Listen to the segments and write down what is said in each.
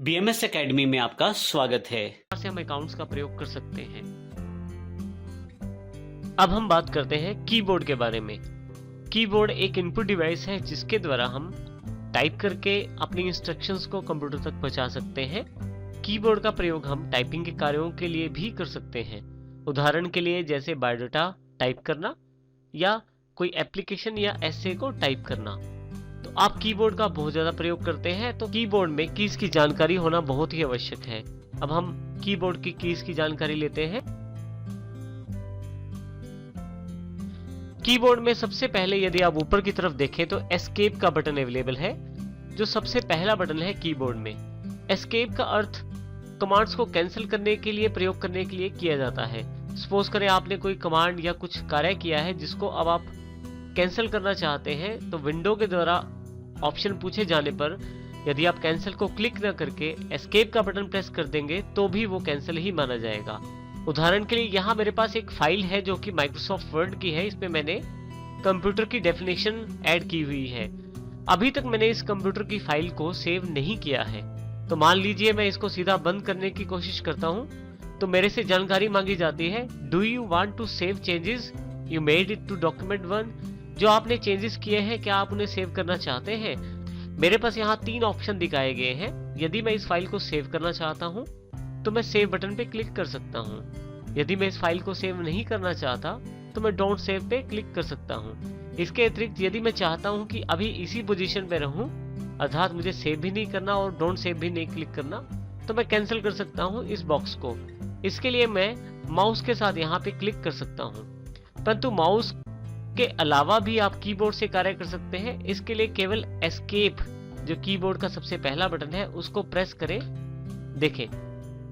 BMS academy में आपका स्वागत है। से हम अकाउंट्स का प्रयोग कर सकते हैं। अब हम बात करते हैं कीबोर्ड के बारे में। कीबोर्ड एक इनपुट डिवाइस है जिसके द्वारा हम टाइप करके अपनी इंस्ट्रक्शंस को कंप्यूटर तक पहुंचा सकते हैं। कीबोर्ड का प्रयोग हम टाइपिंग के कार्यों के लिए भी कर सकते हैं। उदाहरण के लिए जैसे बायोडाटा टाइप करना या कोई एप्लीकेशन या एसे को टाइप करना। तो आप कीबोर्ड का बहुत ज्यादा प्रयोग करते हैं, तो कीबोर्ड में कीज की जानकारी होना बहुत ही आवश्यक है। अब हम कीबोर्ड की कीज की जानकारी लेते हैं। कीबोर्ड में सबसे पहले यदि आप ऊपर की तरफ देखें तो एस्केप का बटन अवेलेबल है, जो सबसे पहला बटन है कीबोर्ड में। एस्केप का अर्थ कमांड्स को कैंसिल करने के लिए प्रयोग करने के लिए किया जाता है। सपोज करें आपने कोई कमांड या कुछ कार्य किया है जिसको अब आप कैंसिल करना चाहते हैं, तो विंडो के द्वारा ऑप्शन पूछे जाने पर यदि आप कैंसिल को क्लिक न करके एस्केप का बटन प्रेस कर देंगे तो भी वो कैंसिल ही माना जाएगा। उदाहरण के लिए यहाँ मेरे पास एक फाइल है जो कि माइक्रोसॉफ्ट वर्ड की है। इसमें मैंने कंप्यूटर की डेफिनेशन ऐड की हुई है। अभी तक मैंने इस कंप्यूटर की फाइल को सेव नहीं किया है, तो मान लीजिए मैं इसको सीधा बंद करने की कोशिश करता हूँ, तो मेरे से जानकारी मांगी जाती है, do you want to save changes you made it to document 1। जो आपने चेंजेस किए हैं क्या आप उन्हें सेव करना चाहते हैं। मेरे पास यहाँ 3 ऑप्शन दिखाए गए हैं। यदि मैं इस फाइल को सेव करना चाहता हूँ तो मैं सेव बटन पे क्लिक कर सकता हूँ। यदि मैं इस फाइल को सेव नहीं करना चाहता तो मैं डोंट सेव पे क्लिक कर सकता हूँ। इसके अतिरिक्त यदि मैं चाहता हूँ कि अभी इसी पोजीशन पे रहूं, अर्थात मुझे सेव भी नहीं करना और डोंट सेव भी नहीं क्लिक करना, तो मैं कैंसिल कर सकता हूँ इस बॉक्स को। इसके लिए मैं माउस के साथ यहाँ पे क्लिक कर सकता हूँ। परंतु माउस के अलावा भी आप कीबोर्ड से कार्य कर सकते हैं। इसके लिए केवल एस्केप, जो कीबोर्ड का सबसे पहला बटन है, उसको प्रेस करें। देखें,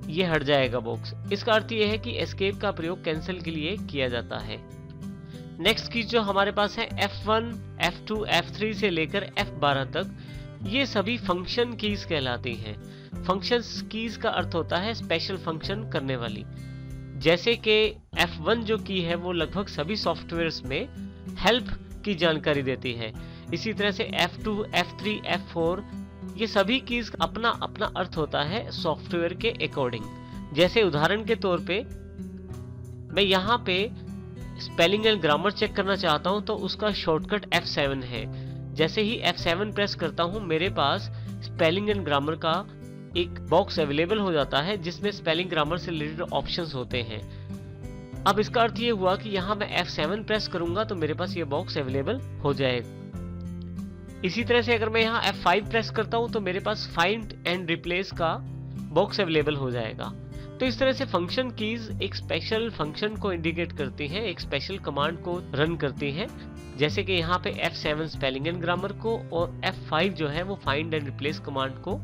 ये हट जाएगा बॉक्स। इसका अर्थ यह है कि एस्केप का प्रयोग कैंसिल के लिए किया जाता है। नेक्स्ट की जो हमारे पास है F1, F2, F3 से लेकर F12 तक, ये सभी फंक्शन कीज कहलाती हैं। फंक्शन कीज का अर्थ होता है स्पेशल फंक्शन करने वाली। जैसे कि F1 जो की है वो लगभग सभी सॉफ्टवेयर्स में हेल्प की जानकारी देती है। इसी तरह से F2, F3, F4 ये सभी कीज अपना अपना अर्थ होता है सॉफ्टवेयर के अकॉर्डिंग। जैसे उदाहरण के तौर पे मैं यहाँ पे स्पेलिंग एंड ग्रामर चेक करना चाहता हूँ, तो उसका शॉर्टकट F7 है। जैसे ही F7 प्रेस करता हूँ, मेरे पास स्पेलिंग एंड ग्रामर का एक बॉक्स अवेलेबल हो जाता है जिसमें स्पेलिंग ग्रामर से रिलेटेड ऑप्शंस होते हैं। अब इसका अर्थ ये हुआ कि यहाँ मैं F7 प्रेस करूंगा तो मेरे पास ये बॉक्स अवेलेबल हो जाएगा। इसी तरह से अगर मैं यहाँ F5 प्रेस करता हूँ तो मेरे पास फाइंड एंड रिप्लेस का बॉक्स अवेलेबल हो जाएगा। तो इस तरह से फंक्शन कीज एक स्पेशल फंक्शन को इंडिकेट करती हैं, एक स्पेशल कमांड को रन करती हैं। जैसे कि यहाँ पे F7 स्पेलिंग एंड ग्रामर को और F5 जो है वो फाइंड एंड रिप्लेस कमांड को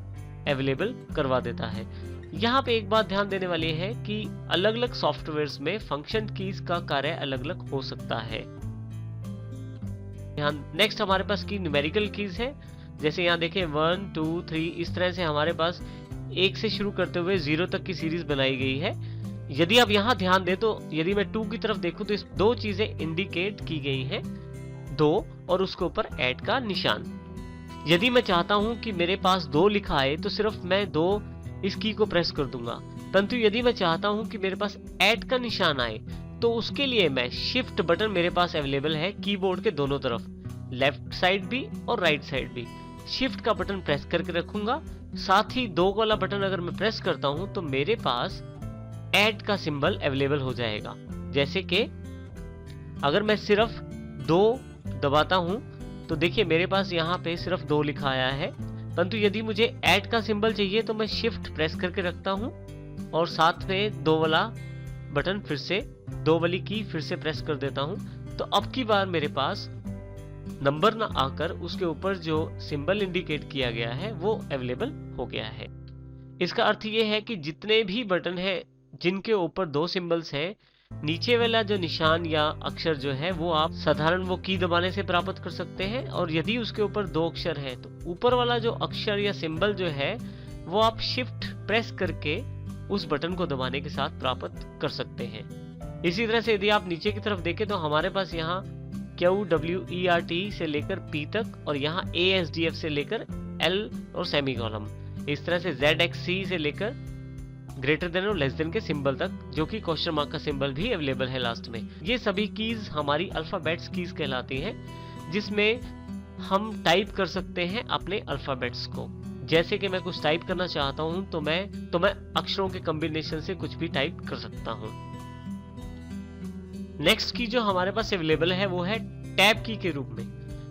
अवेलेबल करवा देता है। यहाँ पे एक बात ध्यान देने वाली है कि अलग अलग सॉफ्टवेयर्स में फंक्शन कीज का कार्य अलग अलग हो सकता है। यहाँ नेक्स्ट हमारे पास की न्यूमेरिकल कीज है। जैसे यहाँ देखें 1, 2, 3 इस तरह से हमारे पास 1 से शुरू करते हुए 0 तक की सीरीज बनाई गई है। यदि आप यहाँ ध्यान दें तो यदि मैं 2 की तरफ देखूं तो इस 2 चीजें इंडिकेट की गई हैं, 2 और उसके ऊपर ऐड का निशान। यदि मैं चाहता हूं कि मेरे पास 2 लिखा आए तो सिर्फ मैं 2 इस की को प्रेस कर दूंगा। परंतु यदि मैं चाहता हूं कि मेरे पास ऐड का निशान आए तो उसके लिए मैं शिफ्ट बटन मेरे पास अवेलेबल है कीबोर्ड के दोनों तरफ, लेफ्ट साइड भी और राइट साइड भी। शिफ्ट का बटन प्रेस करके रखूंगा, साथ ही 2 वाला बटन अगर मैं प्रेस करता हूं तो मेरे पास ऐड का सिंबल अवेलेबल हो जाएगा। जैसे कि अगर मैं सिर्फ 2 दबाता हूं तो देखिए मेरे पास यहाँ पे सिर्फ 2 लिखा आया है। परंतु यदि मुझे ऐड का सिंबल चाहिए तो मैं शिफ्ट प्रेस करके रखता हूँ और साथ में 2 वाला बटन फिर से 2 वाली की फिर से प्रेस कर देता हूँ, तो अब की बार मेरे पास नंबर ना आकर उसके ऊपर जो सिंबल इंडिकेट किया गया है वो अवेलेबल हो गया है। इसका अर्थ ये है कि जितने भी बटन है जिनके ऊपर 2 सिंबल्स हैं, नीचे वाला जो निशान या अक्षर जो है वो आप साधारण वो की दबाने से प्राप्त कर सकते हैं, और यदि उसके ऊपर 2 अक्षर है तो ऊपर वाला जो अक्षर या सिंबल जो है वो आप शिफ्ट प्रेस करके उस बटन को दबाने के साथ प्राप्त कर सकते हैं। इसी तरह से यदि आप नीचे की तरफ देखें तो हमारे पास यहाँ QWERT से लेकर P तक और यहाँ ASDF से लेकर L और सेमीकोलन, इस तरह से ZXC से लेकर ग्रेटर देन और लेस देन के सिंबल तक, जो कि क्वेश्चन मार्क का सिंबल भी अवेलेबल है लास्ट में। ये सभी कीज हमारी अल्फाबेट्स कीज कहलाती हैं, जिसमें हम टाइप कर सकते हैं अपने अल्फाबेट्स को। जैसे कि मैं कुछ टाइप करना चाहता हूं तो मैं अक्षरों के कॉम्बिनेशन से कुछ भी टाइप कर सकता हूं। नेक्स्ट की जो हमारे पास अवेलेबल है वो है टैब की के रूप में।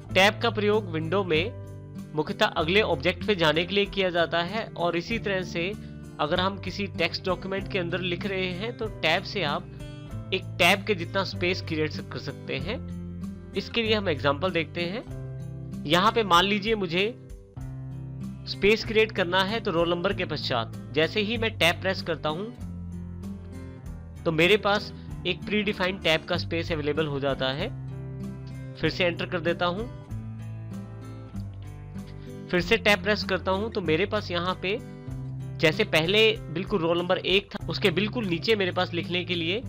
टैब का प्रयोग विंडो में मुख्यतः अगले ऑब्जेक्ट पे जाने के लिए किया जाता है, और इसी तरह से अगर हम किसी टेक्स्ट डॉक्यूमेंट के अंदर लिख रहे हैं तो टैब से आप एक टैब के जितना स्पेस क्रिएट कर सकते हैं। इसके लिए हम एग्जांपल देखते हैं। यहाँ पे मान लीजिए मुझे स्पेस क्रिएट करना है, तो रोल नंबर के पश्चात जैसे ही मैं टैब प्रेस करता हूं तो मेरे पास एक प्री डिफाइंड टैब का स्पेस अवेलेबल हो जाता है। फिर से एंटर कर देता हूं, फिर से टैब प्रेस करता हूं तो मेरे पास यहाँ पे जैसे पहले बिल्कुल रोल नंबर 1 था, उसके बिल्कुल नीचे मेरे पास लिखने के लिए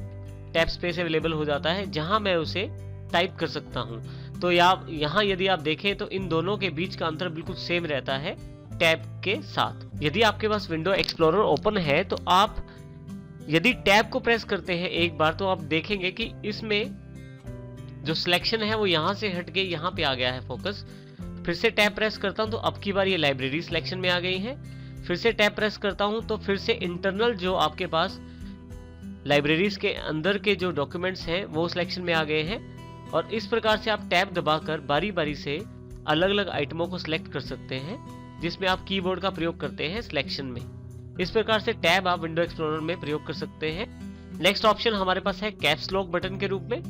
टैब स्पेस अवेलेबल हो जाता है, जहां मैं उसे टाइप कर सकता हूं। तो यहाँ यदि आप देखें तो इन दोनों के बीच का अंतर बिल्कुल सेम रहता है टैब के साथ। यदि आपके पास विंडो एक्सप्लोरर ओपन है तो आप यदि टैब को प्रेस करते हैं एक बार, तो आप देखेंगे कि इसमें जो सिलेक्शन है वो यहाँ से हट के यहाँ पे आ गया है फोकस। फिर से टैब प्रेस करता हूँ तो अब की बार ये लाइब्रेरी सिलेक्शन में आ गई है। फिर से टैब प्रेस करता हूँ तो फिर से इंटरनल जो आपके पास लाइब्रेरीज के अंदर के जो डॉक्यूमेंट्स हैं वो सिलेक्शन में आ गए हैं। और इस प्रकार से आप टैब दबाकर बारी बारी से अलग अलग आइटमों को सिलेक्ट कर सकते हैं, जिसमें आप कीबोर्ड का प्रयोग करते हैं सिलेक्शन में। इस प्रकार से टैब आप विंडो एक्सप्लोरर में प्रयोग कर सकते हैं। नेक्स्ट ऑप्शन हमारे पास है कैप्स लॉक बटन के रूप में।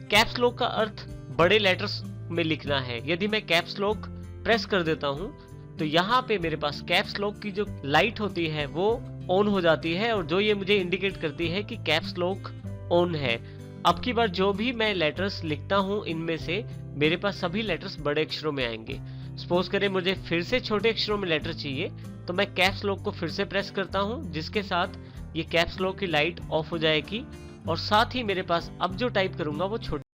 कैप्स लॉक का अर्थ बड़े लेटर्स में लिखना है। यदि मैं कैप्स लॉक प्रेस कर देता हूं तो यहाँ पे मेरे पास कैप्स लॉक की जो लाइट होती है वो ऑन हो जाती है, और जो ये मुझे इंडिकेट करती है कि कैप्स लॉक ऑन है। अब की बार जो भी मैं लेटर्स लिखता हूं इनमें से मेरे पास सभी लेटर्स बड़े अक्षरों में आएंगे। सपोज करें मुझे फिर से छोटे अक्षरों में लेटर चाहिए तो मैं कैप्स लॉक को फिर से प्रेस करता हूं, जिसके साथ ये कैप्स लॉक की लाइट ऑफ हो जाएगी, और साथ ही मेरे पास अब जो टाइप करूंगा वो छोटे